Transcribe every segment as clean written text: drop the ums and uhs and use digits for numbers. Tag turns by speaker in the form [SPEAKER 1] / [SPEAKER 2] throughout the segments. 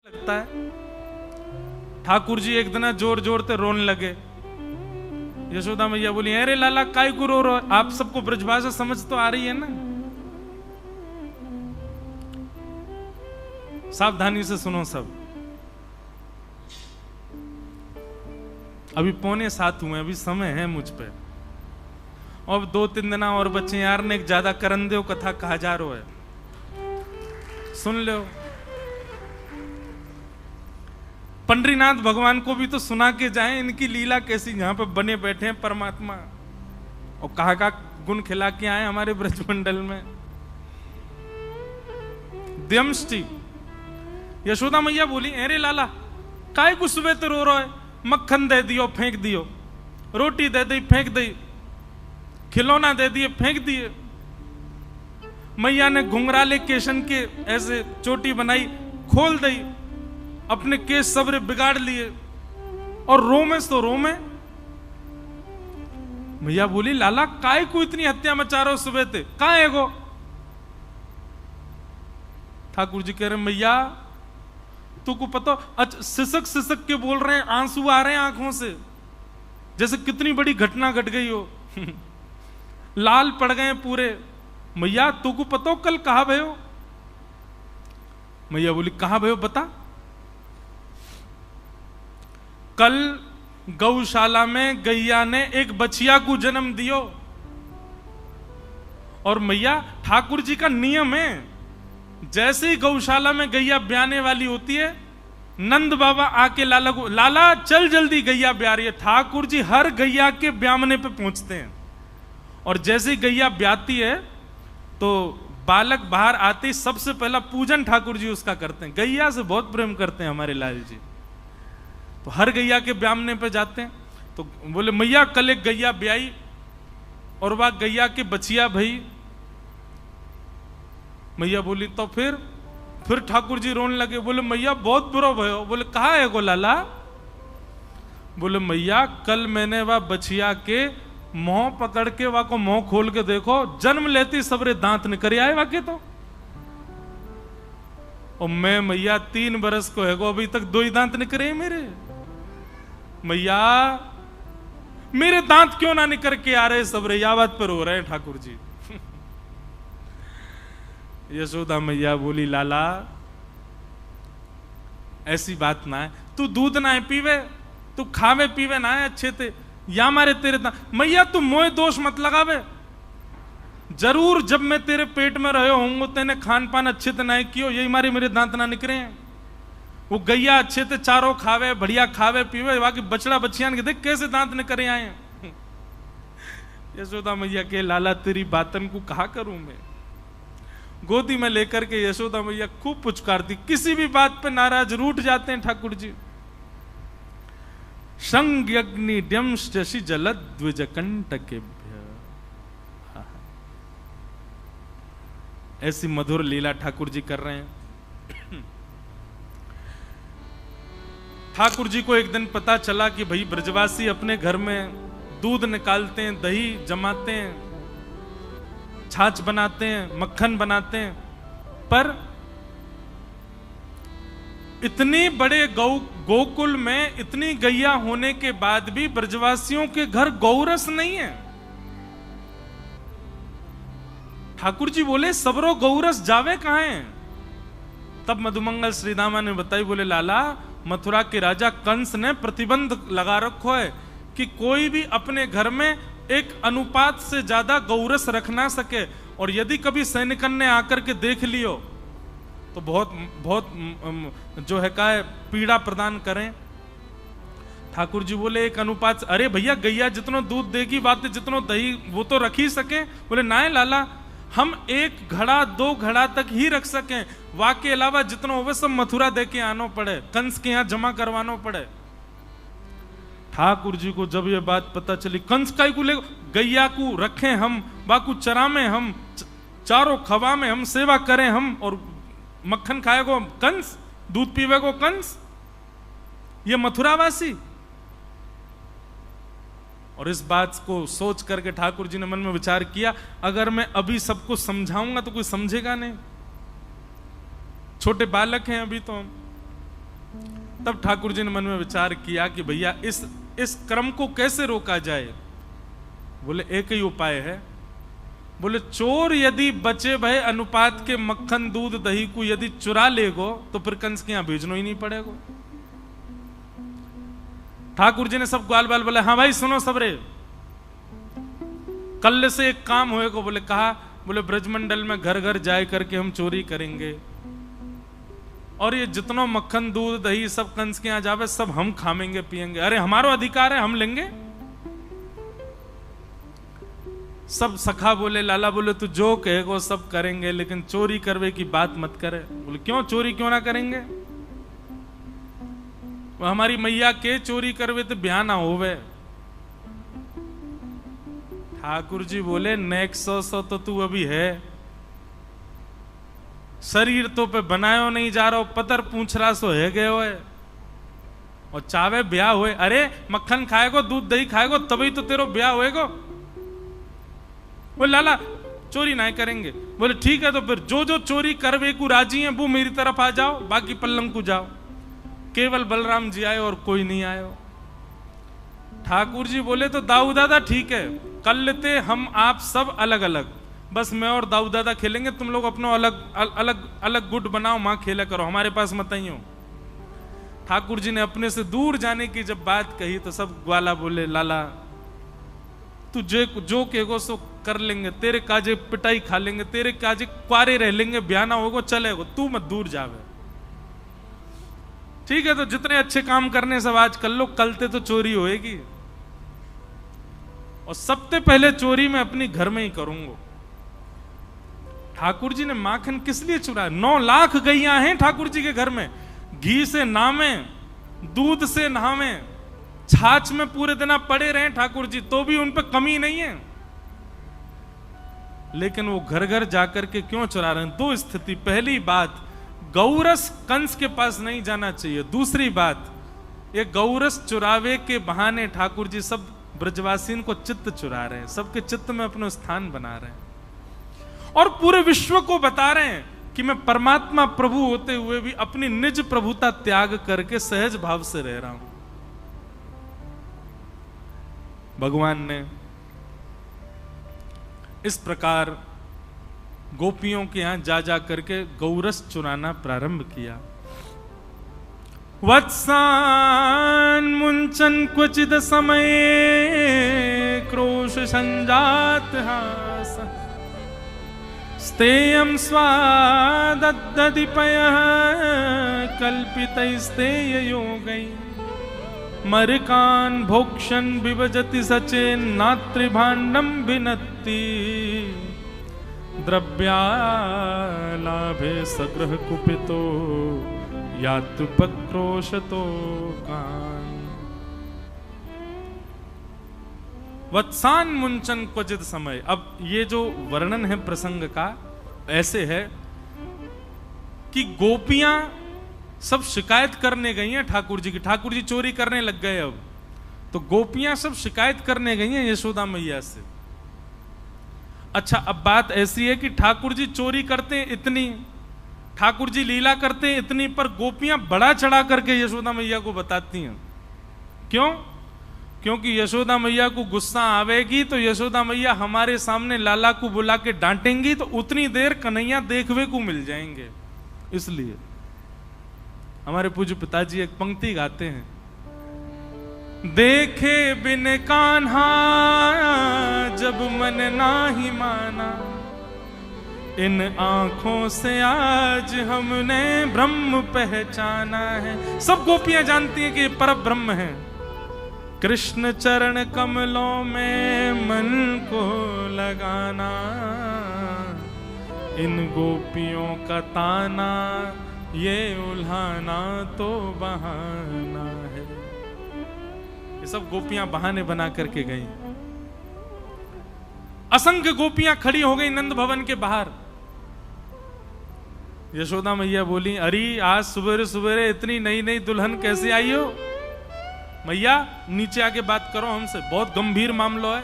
[SPEAKER 1] लगता है। ठाकुर जी एक दिन जोर जोर से रोने लगे। यशोदा मैया बोली, अरे लाला काय को रो रहे हो? आप सबको ब्रजभाषा समझ तो आ रही है ना? सावधानी से सुनो सब। अभी 6:45 हुए, अभी समय है मुझ पे। अब 2-3 दिन और बच्चे यार ने एक ज्यादा करन दो कथा कहा जा रहा है, सुन लो। पंडरीनाथ भगवान को भी तो सुना के जाएं इनकी लीला कैसी, यहां पे बने बैठे हैं परमात्मा और कहा का गुण खिला के आए हमारे ब्रजमंडल में। द्यमष्टि यशोदा मैया बोली, अरे लाला काय को सुबह तो रो रहा है? मक्खन दे दियो फेंक दियो, रोटी दे दी फेंक दी, खिलौना दे दिए फेंक दिए। मैया ने घुंघराले केशन के ऐसे चोटी बनाई, खोल दी, अपने केस सबरे बिगाड़ लिए और रोमे तो रोमे। मैया बोली, लाला काय को इतनी हत्या मचा रहे हो सुबह ते, कहां है गो? ठाकुर जी कह रहे, मैया तुमको पता, अच्छा सिसक सिसक के बोल रहे हैं, आंसू आ रहे हैं आंखों से, जैसे कितनी बड़ी घटना घट गई हो। लाल पड़ गए पूरे। मैया तुमको पता कल कहा भयो? मैया बोली, कहा भयो बता। कल गौशाला में गैया ने एक बछिया को जन्म दियो। और मैया ठाकुर जी का नियम है, जैसे ही गौशाला में गैया ब्याने वाली होती है, नंद बाबा आके लाला को, लाला चल जल्दी गैया ब्या रही है। ठाकुर जी हर गैया के ब्यामने पे पहुंचते हैं और जैसे ही गैया ब्याती है तो बालक बाहर आते ही सबसे पहला पूजन ठाकुर जी उसका करते हैं। गैया से बहुत प्रेम करते हैं हमारे लाल जी, तो हर गैया के ब्यामने पे जाते हैं। तो बोले, मैया कल एक गैया ब्याई और वह गैया के बचिया भई। मैया बोली, तो फिर ठाकुर जी रोने लगे। बोले, मैया बहुत बुरा भयो। बोले, कहा है गो लाला? बोले, मैया कल मैंने वह बछिया के मुंह पकड़ के वह को मुंह खोल के देखो, जन्म लेती सबरे दांत निकल आए वाके तो। और मैं मैया 3 बरस को है गो, अभी तक 2 ही दांत निकले मेरे। मैया मेरे दांत क्यों ना निकल के आ रहे सबरे, या बात पर हो रहे हैं ठाकुर जी। यशोदा मैया बोली, लाला ऐसी बात ना है, तू दूध ना है पीवे, तू खावे पीवे ना है अच्छे थे, या मारे तेरे मैया तू मोए दोष मत लगावे। जरूर जब मैं तेरे पेट में रहे होंगे तेने खान पान अच्छे से ना कियो, यही मारे मेरे दांत ना निकले हैं। वो गैया अच्छे से चारों खावे, बढ़िया खावे पीवे, बाकी बछड़ा बछियान के देख कैसे दांत निकले आए हैं। यशोदा मैया के, लाला तेरी बातन को कहा करूं मैं। गोदी में लेकर के यशोदा मैया खूब पुचकारती, किसी भी बात पे नाराज रूठ जाते हैं ठाकुर जी। संज्ञग्नि द्यंष्टि जलद द्विज कंटकेभ्य। ऐसी मधुर लीला ठाकुर जी कर रहे हैं। ठाकुर जी को एक दिन पता चला कि भाई ब्रजवासी अपने घर में दूध निकालते हैं, दही जमाते हैं, छाछ बनाते हैं, मक्खन बनाते हैं, पर इतनी बड़े गोकुल में इतनी गैया होने के बाद भी ब्रजवासियों के घर गौरस नहीं है। ठाकुर जी बोले, सबरो गौरस जावे कहां है? तब मधुमंगल श्रीदामा ने बताई, बोले, लाला मथुरा के राजा कंस ने प्रतिबंध लगा रखो है कि कोई भी अपने घर में एक अनुपात से ज्यादा गौरस रख ना सके, और यदि कभी सैनिकन ने आकर के देख लियो तो बहुत बहुत जो है का पीड़ा प्रदान करें। ठाकुर जी बोले, एक अनुपात, अरे भैया गैया जितनो दूध देगी बातें जितनो दही वो तो रख ही सके। बोले, ना लाला हम 1 घड़ा 2 घड़ा तक ही रख सकें, वाके अलावा जितनो होवे सब मथुरा दे के आनो पड़े, कंस के यहां जमा करवानो पड़े। ठाकुर जी को जब ये बात पता चली, कंस काय को ले गैया को रखें हम, बाकू चरामे हम, चारों खवा में हम सेवा करें हम, और मक्खन खाएगो कंस, दूध पीवेगो कंस, ये मथुरावासी। और इस बात को सोच करके ठाकुर जी ने मन में विचार किया, अगर मैं अभी सबको समझाऊंगा तो कोई समझेगा नहीं, छोटे बालक हैं अभी तो हम। तब ठाकुर जी ने मन में विचार किया कि भैया इस क्रम को कैसे रोका जाए। बोले एक ही उपाय है। बोले चोर यदि बचे भय अनुपात के मक्खन दूध दही को यदि चुरा लेगो तो फिर कंस के यहां भेजना ही नहीं पड़ेगा। ठाकुर जी ने सब ग्वाल बाल बोले हाँ भाई सुनो सबरे, कल से एक काम होएगा। बोले कहा? बोले ब्रजमंडल में घर घर जाए करके हम चोरी करेंगे और ये जितना मक्खन दूध दही सब कंस के यहां जावे सब हम खामेंगे पिएंगे। अरे हमारा अधिकार है, हम लेंगे। सब सखा बोले लाला बोले तू जो कहेगा वो सब करेंगे, लेकिन चोरी करवे की बात मत करे। बोले क्यों? चोरी क्यों ना करेंगे? वो हमारी मैया के चोरी करवे तो ब्याह ना होवे। ठाकुर जी बोले नेक सौ तो तू अभी है, शरीर तो पे बनायो नहीं जा रहा, पतर पूछ रहा सो है गए हो और चावे ब्याह हुए। अरे मक्खन खाएगो दूध दही खाएगो तभी तो तेरो ब्याह होएगो। बोले लाला चोरी नहीं करेंगे। बोले ठीक है तो फिर जो जो चोरी करवे को राजी है वो मेरी तरफ आ जाओ, बाकी पल्लंग को जाओ। केवल बलराम जी आए और कोई नहीं आए। ठाकुर जी बोले तो दाऊ दादा ठीक है, कल लेते हम आप सब अलग अलग, बस मैं और दाऊ दादा खेलेंगे, तुम लोग अपना अलग अलग अलग गुट बनाओ, मां खेला करो, हमारे पास मत ही हो। ठाकुर जी ने अपने से दूर जाने की जब बात कही तो सब ग्वाला बोले लाला तू जो कहेगो सो कर लेंगे, तेरे काजे पिटाई खा लेंगे, तेरे काजे क्वारे रह लेंगे, ब्याह ना होगो चलेगो, तू मत दूर जावे। ठीक है तो जितने अच्छे काम करने सब आज कर लो, कलते तो चोरी होएगी और सबसे पहले चोरी मैं अपनी घर में ही करूंगा। ठाकुर जी ने माखन किस लिए चुराया? 9 लाख गैया हैं ठाकुर जी के घर में, घी से नहावे, दूध से नहावे, छाछ में पूरे दिन पड़े रहे ठाकुर जी तो भी उन पे कमी नहीं है, लेकिन वो घर घर जाकर के क्यों चुरा रहे हैं? 2 स्थिति। पहली बात गौरस कंस के पास नहीं जाना चाहिए। दूसरी बात ये गौरस चुरावे के बहाने ठाकुर जी सब ब्रजवासीन को चित्त चुरा रहे हैं, सबके चित्त में अपना स्थान बना रहे हैं और पूरे विश्व को बता रहे हैं कि मैं परमात्मा प्रभु होते हुए भी अपनी निज प्रभुता त्याग करके सहज भाव से रह रहा हूं। भगवान ने इस प्रकार गोपियों के यहां जा जा करके गौरस चुराना प्रारंभ किया। वत्सान मुंचन क्वचिद समय क्रोश संजात हास स्तेयं स्वादद्दधिपयः कल्पितैस्तेय योगै मरकान् भोक्षन् विभजति सचेन्नात्रिभाण्डं विनत्ति द्रव्यालाभे सग्रह कुपितो यात्पक्रोशतो कान्। वत्सान मुंचन क्वचित समय। अब ये जो वर्णन है प्रसंग का ऐसे है कि गोपियां सब शिकायत करने गई हैं ठाकुर जी की, ठाकुर जी चोरी करने लग गए। अब तो गोपियां सब शिकायत करने गई हैं यशोदा मैया से। अच्छा अब बात ऐसी है कि ठाकुर जी चोरी करते हैं इतनी, ठाकुर जी लीला करते हैं इतनी, पर गोपियां बड़ा चढ़ा करके यशोदा मैया को बताती हैं। क्यों? क्योंकि यशोदा मैया को गुस्सा आवेगी तो यशोदा मैया हमारे सामने लाला को बुला के डांटेंगी तो उतनी देर कन्हैया देखवे को मिल जाएंगे। इसलिए हमारे पूज्य पिताजी एक पंक्ति गाते हैं, देखे बिन कान्हा जब मन नाही माना, इन आंखों से आज हमने ब्रह्म पहचाना है। सब गोपियां जानती हैं कि ये पर ब्रह्म है। कृष्ण चरण कमलों में मन को लगाना, इन गोपियों का ताना ये उल्हाना तो बहाना है। ये सब गोपियां बहाने बना करके गई। असंख्य गोपियां खड़ी हो गई नंद भवन के बाहर। यशोदा मैया बोली, अरे आज सुबेरे सुबेरे इतनी नई नई दुल्हन कैसे आई हो? मैया नीचे आके बात करो हमसे, बहुत गंभीर मामला है।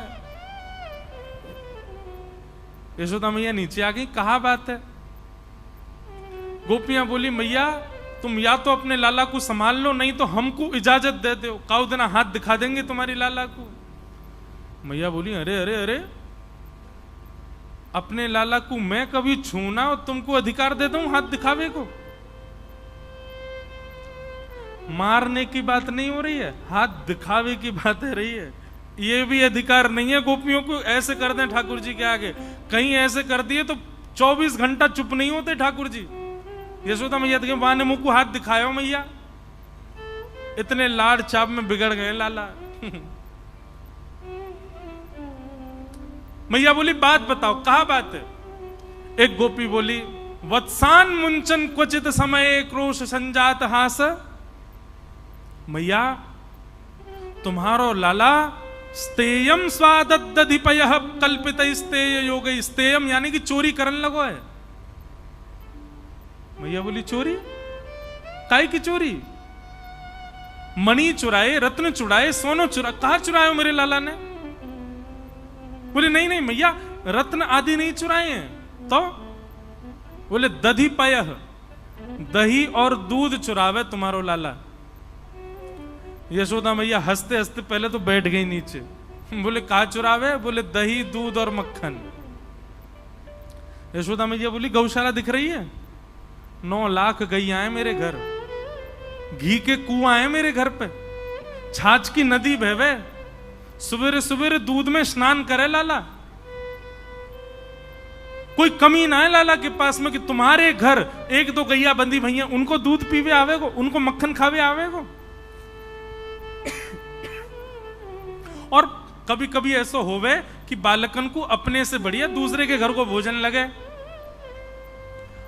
[SPEAKER 1] यशोदा मैया नीचे आ गई, कहा बात है? गोपियां बोली, मैया तुम या तो अपने लाला को संभाल लो, नहीं तो हमको इजाजत दे दो, काउ देना हाथ दिखा देंगे तुम्हारी लाला को। मैया बोली अरे अरे अरे, अपने लाला को मैं कभी छूना और तुमको अधिकार दे दूं हाथ दिखावे को? मारने की बात नहीं हो रही है, हाथ दिखावे की बात है रही है। ये भी अधिकार नहीं है गोपियों को ऐसे कर दें ठाकुर जी के आगे। कहीं ऐसे कर दिए तो 24 घंटा चुप नहीं होते ठाकुर जी। यशोदा मैया के वहां ने मुंह को हाथ दिखाया मैया, इतने लाड़ चाप में बिगड़ गए लाला। मैया बोली बात बताओ, कहा बात है? एक गोपी बोली वत्सान मुंचन क्वचित समय क्रोश संजात हास। मैया तुम्हारो लाला स्तेयम स्वादधिपय कल्पित स्तेय योग, स्तेयम यानी कि चोरी करने लगो है। मैया बोली चोरी? काय की चोरी? मणि चुराए, रत्न चुराए, सोनो चुरा, कहा चुराए मेरे लाला ने? बोले नहीं नहीं मैया, रत्न आदि नहीं चुराए हैं। तो बोले दधिपय, दही और दूध चुरावे तुम्हारो लाला। यशोदा मैया हंसते हंसते पहले तो बैठ गई नीचे। बोले कहा चुरावे? बोले दही दूध और मक्खन। यशोदा मैया बोली गौशाला दिख रही है? 9 लाख गैया है मेरे घर, घी के कुआं है मेरे घर पे, छाछ की नदी बहवे, सवेरे सवेरे दूध में स्नान करे लाला। कोई कमी ना है लाला के पास में कि तुम्हारे घर 1-2 गैया बंदी भैया उनको दूध पीवे आवेगो, उनको मक्खन खावे आवेगो। और कभी कभी ऐसा होवे कि बालकन को अपने से बढ़िया दूसरे के घर को भोजन लगे।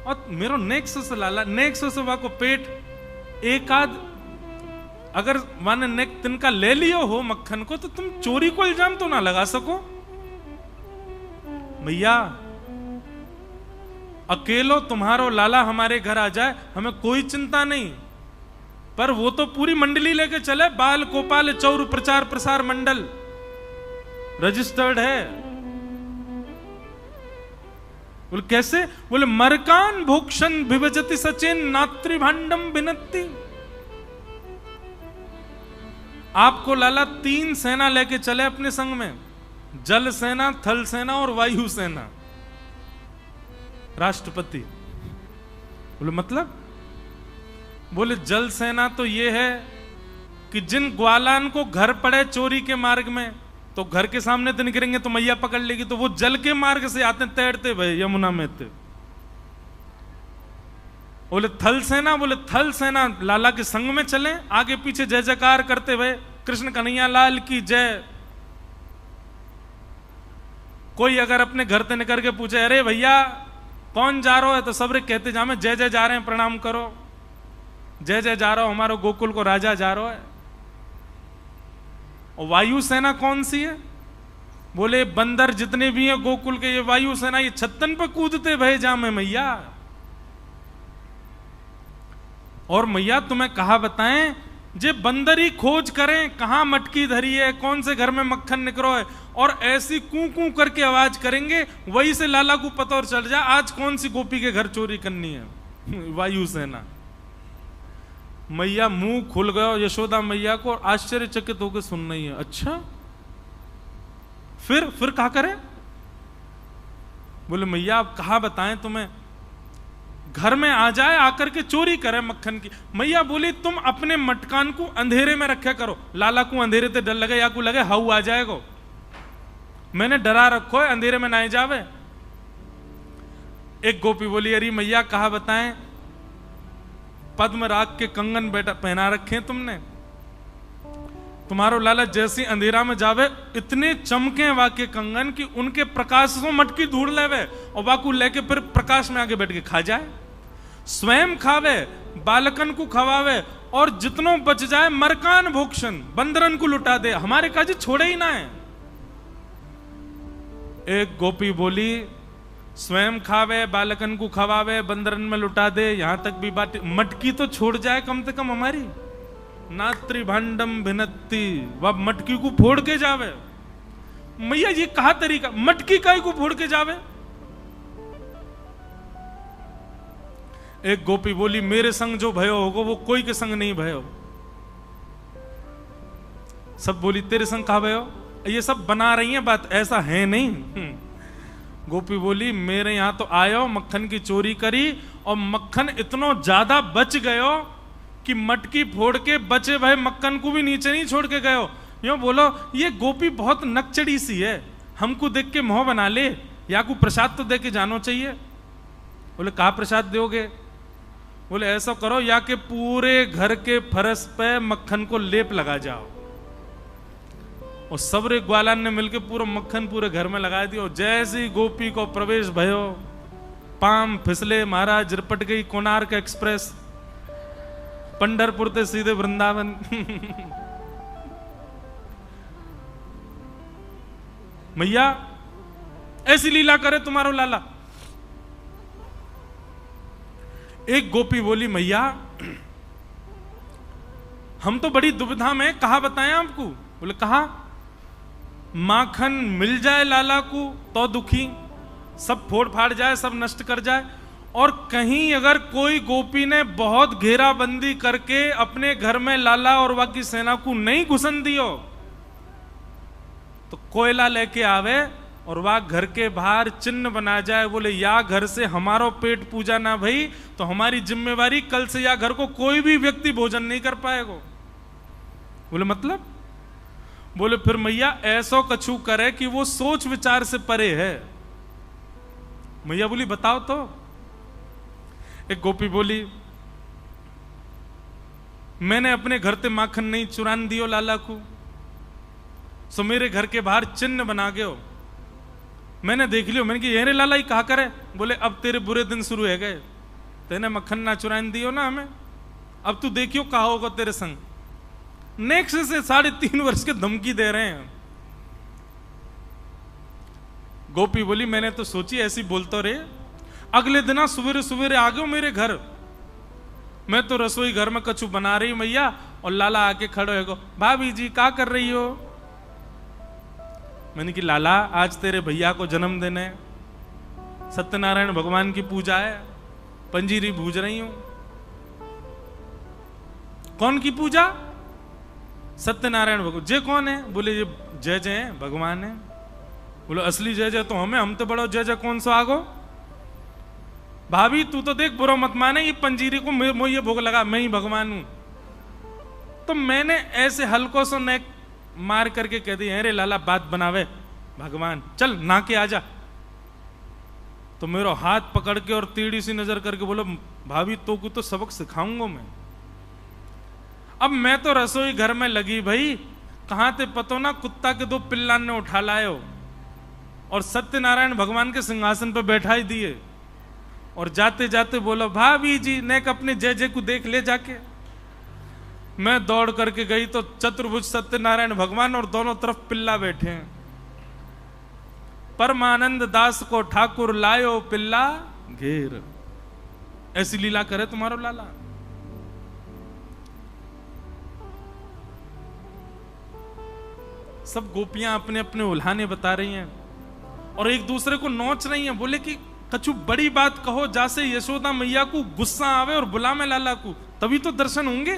[SPEAKER 1] और मेरो नेक्स्ट से लाला, नेक्स्ट से को पेट एक आध अगर माने नेक तिनका ले लियो हो मक्खन को, तो तुम चोरी को इल्जाम तो ना लगा सको। भैया अकेलो तुम्हारो लाला हमारे घर आ जाए हमें कोई चिंता नहीं, पर वो तो पूरी मंडली लेके चले, बाल गोपाल चौर प्रचार प्रसार मंडल रजिस्टर्ड है। बोले कैसे? बोले मरकान भोक्षण विभजति सचिन नात्रिभांडम बिनती। आपको लाला 3 सेना लेके चले अपने संग में, जल सेना, थल सेना और वायु सेना। राष्ट्रपति बोले मतलब? बोले जल सेना तो ये है कि जिन ग्वालान को घर पड़े चोरी के मार्ग में, तो घर के सामने तो निकलेंगे तो मैया पकड़ लेगी, तो वो जल के मार्ग से आते तैरते भाई यमुना में थे। बोले थल सेना? बोले थल सेना लाला के संग में चले, आगे पीछे जय जयकार करते हुए कृष्ण कन्हैया लाल की जय। कोई अगर अपने घर से निकल के पूछे अरे भैया कौन जा रहा है, तो सब कहते जा में जय जय जा रहे हैं, प्रणाम करो, जय जय जा रहा हो, हमारे गोकुल को राजा जा रहा है। और वायु सेना कौन सी है? बोले बंदर जितने भी हैं गोकुल के, ये वायु सेना, ये छत्तन पे कूदते भय जा में मैया। और मैया तुम्हें कहा बताएं, जे बंदर ही खोज करें कहां मटकी धरी है, कौन से घर में मक्खन निकलो है, और ऐसी कू कू करके आवाज करेंगे, वही से लाला को पता और चल जा आज कौन सी गोपी के घर चोरी करनी है। वायु सेना। मैया मुंह खुल गया यशोदा मैया को, आश्चर्यचकित होकर सुन रही है। अच्छा फिर कहा करें? बोले मैया अब कहा बताएं तुम्हें, घर में आ जाए आकर के चोरी करे मक्खन की। मैया बोली तुम अपने मटकान को अंधेरे में रखा करो, लाला को अंधेरे से डर लगे या को लगे हाउ आ जाएगा, मैंने डरा रखो है अंधेरे में ना जावे। एक गोपी बोली अरे मैया कहा बताएं, पद्म राग के कंगन बेटा पहना रखे तुमने, तुम्हारो लाला जैसी अंधेरा में जावे इतने चमके वाके कंगन कि उनके प्रकाश से मटकी ढूंढ लेवे और वाकू लेके फिर प्रकाश में आगे बैठ के खा जाए, स्वयं खावे, बालकन को खवावे, और जितनों बच जाए मरकान भोक्षण बंदरन को लुटा दे, हमारे काजी छोड़े ही ना है। एक गोपी बोली स्वयं खावे, बालकन को खवावे, बंदरन में लुटा दे, यहां तक भी बात, मटकी तो छोड़ जाए कम से कम हमारी। नात्रिभांडम भिनत्ति, वह मटकी को फोड़ के जावे। मैया ये कहा तरीका, मटकी काय को फोड़ के जावे? एक गोपी बोली मेरे संग जो भयो होगो वो कोई के संग नहीं भयो। सब बोली तेरे संग कहा भयो, ये सब बना रही हैं बात, ऐसा है नहीं। गोपी बोली मेरे यहां तो आयो, मक्खन की चोरी करी और मक्खन इतना ज्यादा बच गयो कि मटकी फोड़ के बचे भाई मक्खन को भी नीचे नहीं छोड़ के गयो। यूं बोलो ये गोपी बहुत नकचड़ी सी है, हमको देख के मोह बना ले, या को प्रसाद तो दे के जानो चाहिए। बोले कहा प्रसाद दोगे? बोले ऐसा करो या के पूरे घर के फर्श पे मक्खन को लेप लगा जाओ। और सबरे ग्वालान ने मिलके पूरा मक्खन पूरे घर में लगा दिया। और जैसे ही गोपी को प्रवेश भयो, पाम फिसले, महाराज रिपट गई कोणार्क एक्सप्रेस, पंढरपुर से सीधे वृंदावन। मैया ऐसी लीला करे तुम्हारो लाला। एक गोपी बोली मैया हम तो बड़ी दुविधा में, कहा बताएं आपको? बोले कहा माखन मिल जाए लाला को तो दुखी, सब फोड़ फाड़ जाए, सब नष्ट कर जाए, और कहीं अगर कोई गोपी ने बहुत घेराबंदी करके अपने घर में लाला और बाकी सेना को नहीं घुसन दियो तो कोयला लेके आवे और वह घर के बाहर चिन्ह बना जाए, बोले या घर से हमारो पेट पूजा ना भई तो हमारी जिम्मेवारी, कल से या घर को कोई भी व्यक्ति भोजन नहीं कर पाएगा। बोले मतलब? बोले फिर मैया ऐसो कछु करे कि वो सोच विचार से परे है। मैया बोली बताओ तो। एक गोपी बोली मैंने अपने घर से माखन नहीं चुरान दियो लाला को, सो मेरे घर के बाहर चिन्ह बना गयो, मैंने देख लियो। मैंने कि ये रे लाला ही कहा करे। बोले अब तेरे बुरे दिन शुरू है गए, तेने मक्खन ना चुरान दियो ना हमें, अब तू देखियो कहा होगा तेरे संग। नेक्स्ट से 3.5 वर्ष के धमकी दे रहे हैं। गोपी बोली मैंने तो सोची ऐसी बोलतो रे, अगले दिन सवेरे सवेरे आ गयो मेरे घर, मैं तो रसोई घर में कछु बना रही मैया, और लाला आके खड़े हो, भाभी जी क्या कर रही हो? मैंने कि लाला आज तेरे भैया को जन्मदिन है, सत्यनारायण भगवान की पूजा है, पंजीरी भूज रही हूं। कौन की पूजा? सत्यनारायण भगवान। जय कौन है? बोले ये जय जय भगवान है। बोलो असली जय जय तो हमें, हम तो बड़ो जय जय कौन सा आगो? भाभी तू तो देख बुरा मत माने, ये पंजीरी को मैं ये भोग लगा, मैं ही भगवान हूं। तो मैंने ऐसे हल्को सो नेक मार करके कह दी अरे लाला बात बनावे भगवान, चल ना के आजा। तो मेरा हाथ पकड़ के और टेढ़ी सी नजर करके बोलो भाभी तो को तो सबक सिखाऊंगा मैं। अब मैं तो रसोई घर में लगी भाई, कहां थे पतो ना कुत्ता के 2 पिल्ला ने उठा लायो और सत्यनारायण भगवान के सिंहासन पर बैठा ही दिए, और जाते जाते बोलो भाभी जी नेक अपने जय जय को देख ले जाके। मैं दौड़ करके गई तो चतुर्भुज सत्यनारायण भगवान और दोनों तरफ पिल्ला बैठे हैं। परमानंद दास को ठाकुर लायो पिल्ला घेर। ऐसी लीला करे तुम्हारो लाला। सब गोपियां अपने अपने उल्हाने बता रही हैं और एक दूसरे को नोच रही हैं। बोले कि कछु बड़ी बात कहो जैसे यशोदा मैया को गुस्सा आवे और बुला में लाला को, तभी तो दर्शन होंगे।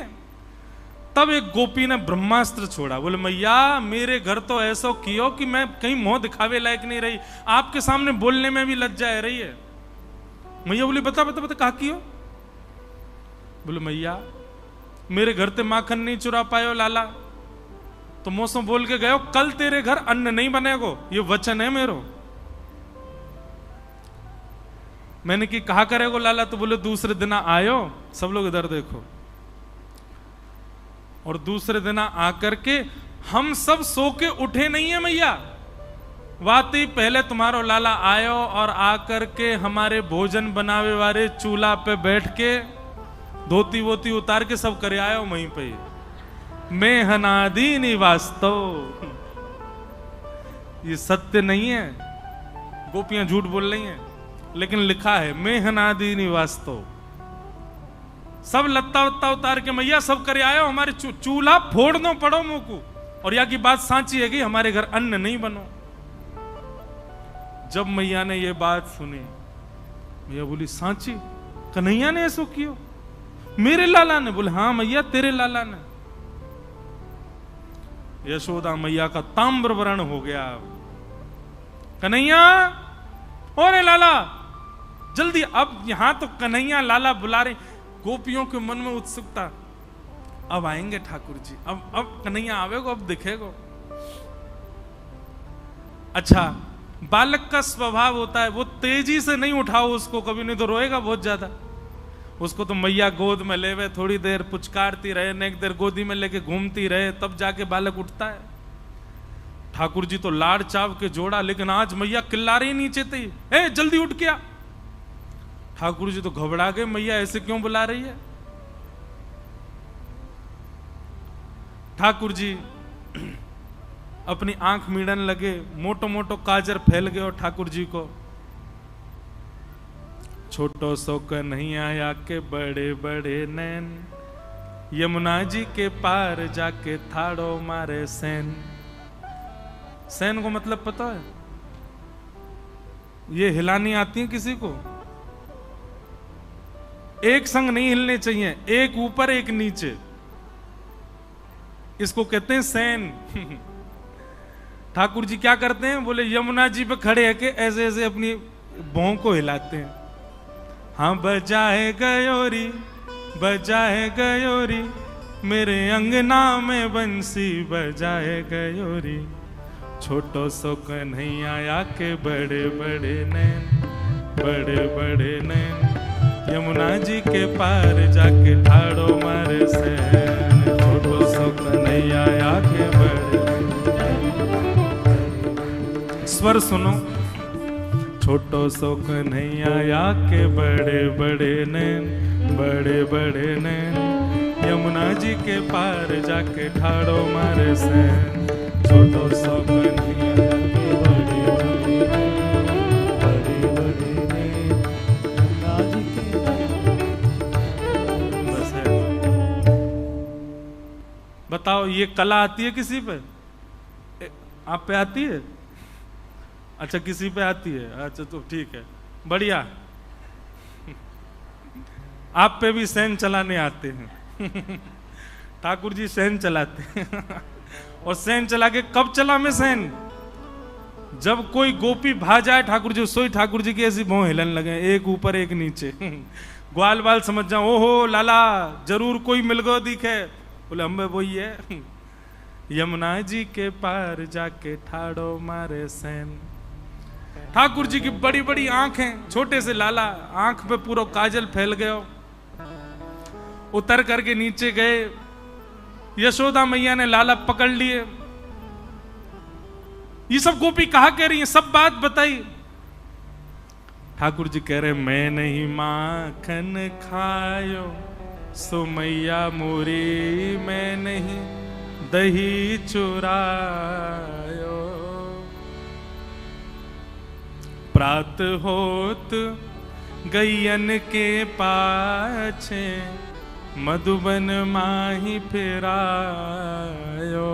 [SPEAKER 1] तब एक गोपी ने ब्रह्मास्त्र छोड़ा। बोले मैया मेरे घर तो ऐसा कियो कि मैं कहीं मुंह दिखावे लायक नहीं रही, आपके सामने बोलने में भी लज्जा आ रही है। मैया बोली बता बता बता कहा कियो? बोले मैया मेरे घर ते माखन नहीं चुरा पायो लाला, तो मौसम बोल के गयो कल तेरे घर अन्न नहीं बनेगो, ये वचन है मेरो। मैंने कि कहा करेगो लाला? तो बोले दूसरे दिन आयो, सब लोग इधर देखो। और दूसरे दिन आकर के हम सब सो के उठे नहीं है मैया, वाती पहले तुम्हारो लाला आयो और आकर के हमारे भोजन बनावे वाले चूल्हा पे बैठ के धोती वोती उतार के सब करे आयो वहीं पे। मैं हनादी निवास्तव, ये सत्य नहीं है, गोपियां झूठ बोल रही हैं, लेकिन लिखा है मैं हनादी निवास्तव। सब लत्ता वत्ता उतार के मैया सब करे आयो, हमारे चूल्हा फोड़ दो पड़ो मुंह को, और या की बात सांची है कि हमारे घर अन्न नहीं बनो। जब मैया ने ये बात सुनी, मैया बोली सांची? कन्हैया ने ऐसो कियो? मेरे लाला ने? बोले हाँ मैया तेरे लाला ने। यशोदा मैया का ताम्र वर्ण हो गया। कन्हैया, ओरे लाला जल्दी। अब यहां तो कन्हैया लाला बुला रहे, गोपियों के मन में उत्सुकता, अब आएंगे ठाकुर जी, अब कन्हैया आवेगो, अब दिखेगो। अच्छा, बालक का स्वभाव होता है वो तेजी से नहीं उठाओ उसको कभी, नहीं तो रोएगा बहुत ज्यादा। उसको तो मैया गोद में लेवे, थोड़ी देर पुचकारती रहे, नेक देर गोदी में लेके घूमती रहे, तब जाके बालक उठता है। ठाकुर जी तो लाड़ चाव के जोड़ा, लेकिन आज मैया किल्ला रही नीचे थी, ए जल्दी उठ गया। ठाकुर जी तो घबरा गए, मैया ऐसे क्यों बुला रही है। ठाकुर जी अपनी आंख मीड़न लगे, मोटो मोटो काजर फैल गए और ठाकुर जी को छोटो सो कन्हैया आया के बड़े बड़े नैन, यमुना जी के पार जाके थाड़ो मारे सैन। सैन को मतलब पता है? ये हिलानी आती है किसी को? एक संग नहीं हिलने चाहिए, एक ऊपर एक नीचे, इसको कहते हैं सैन। ठाकुर जी क्या करते हैं? बोले यमुना जी पे खड़े है के ऐसे ऐसे अपनी भौं को हिलाते हैं। हाँ बजाए गयोरी, बजाए गयोरी, मेरे अंगना में बंसी बजाए गयोरी, छोटो सो कन्हैया आया के बड़े बड़े नैन, बड़े बड़े नैन, यमुना जी के पार जाके ठाड़ो मारे सैन, छोटो सो कन्हैया आया के बड़े। स्वर सुनो, छोटो सो कन्हैया आया के बड़े बड़े नैन, बड़े बड़े नैन, यमुना जी के पार जाके ठाड़ो मारे सैन, छोटो सो कन्हैया के बड़े बड़े नैन, बड़े बड़े नैन, यमुना जी के। बस है। बताओ ये कला आती है किसी पे? आप पे आती है? अच्छा किसी पे आती है, अच्छा तो ठीक है, बढ़िया। आप पे भी सैन चलाने आते हैं। ठाकुर जी सैन चलाते हैं। और सैन चला के कब चला मैं सैन? जब कोई गोपी भा जाए ठाकुर जी, सोई ठाकुर जी की ऐसी भौं हिलन लगे, एक ऊपर एक नीचे। ग्वाल बाल समझ जाओ, ओहो लाला जरूर कोई मिल गो दिखे। बोले हम वही है, यमुना जी के पार जाके ठाड़ो मारे सैन। ठाकुर जी की बड़ी बड़ी आंखें, छोटे से लाला, आंख पे पूरा काजल फैल गया। उतर करके नीचे गए, यशोदा मैया ने लाला पकड़ लिए। ये सब गोपी कहा कह रही है, सब बात बताई। ठाकुर जी कह रहे मैं नहीं माखन खायो, सो मैया मोरी मैं नहीं दही चुरायो, प्रात होत गैयन के पाछे, मधुबन माही फिरायो,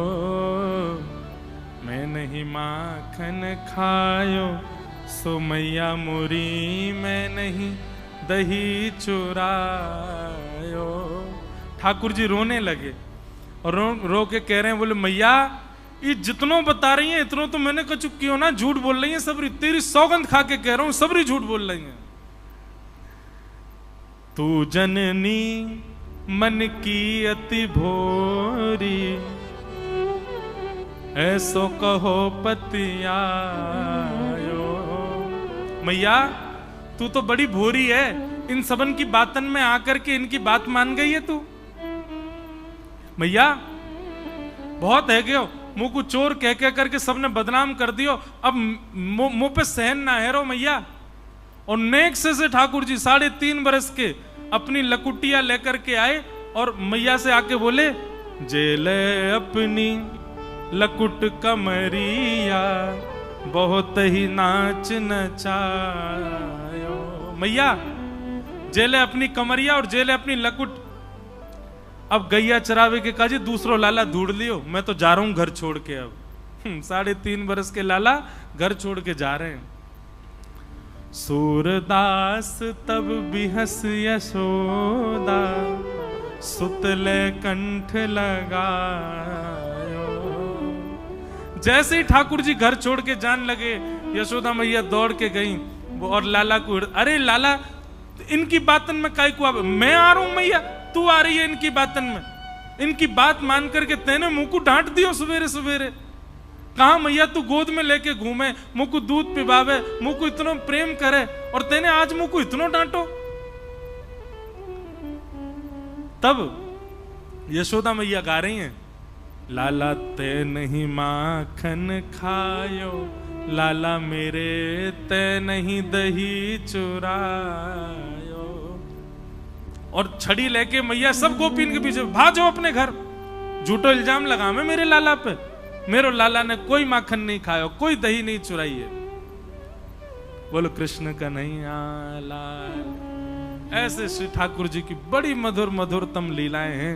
[SPEAKER 1] मैं नहीं माखन खायो, सो मैया मुरी मैं नहीं दही चुरायो। ठाकुर जी रोने लगे और रो के कह रहे हैं, बोले मैया ये जितनों बता रही हैं इतनों तो मैंने कछु क्यों ना, झूठ बोल रही है सबरी, तेरी सौगंध खा के कह रहा हूं सबरी झूठ बोल रही हैं। तू जननी मन की अति भोरी, ऐसो कहो पतियायो। मैया तू तो बड़ी भोरी है, इन सबन की बातन में आकर के इनकी बात मान गई है तू। मैया बहुत है गयो, मुंह को चोर कह कह करके सबने बदनाम कर दियो, अब मुंह पे सहन ना है रो मैया। और नेक से ठाकुर जी 3.5 बरस के अपनी लकुटिया लेकर के आए और मैया से आके बोले, जेले अपनी लकुट कमरिया, बहुत ही नाच नचायो। मैया जेले अपनी कमरिया और जेले अपनी लकुट। अब गैया चरावे के काजी दूसरो लाला ढूंढ लियो, मैं तो जा रहा हूं घर छोड़ के। अब 3.5 बरस के लाला घर छोड़ के जा रहे हैं। सूरदास तब बिहस यशोदा, सुतले कंठ लगायो। जैसे ही ठाकुर जी घर छोड़ के जान लगे, यशोदा मैया दौड़ के गई और लाला को, अरे लाला इनकी बातन में काय को, मैं आ रहा हूं मैया, तू आ रही है इनकी बातन में, इनकी बात मान करके तेने मुंह को डांट दियो सवेरे सवेरे। कहा मैया तू गोद में लेके घूमे, मुंह को दूध पिबावे, मुंह को इतना प्रेम करे, और तेने आज मुंह को इतना डांटो। तब यशोदा मैया गा रही हैं, लाला ते नहीं माखन खायो, लाला मेरे ते नहीं दही चुरायो। और छड़ी लेके मैया सब गोपीन के पीछे भाजो अपने घर, झूठो इल्जाम लगा मैं मेरे लाला पे, मेरे लाला ने कोई माखन नहीं खाया, कोई दही नहीं चुराई है। बोलो कृष्ण कन्हैया लाल। ऐसे श्री ठाकुर जी की बड़ी मधुर मधुरतम लीलाएं हैं।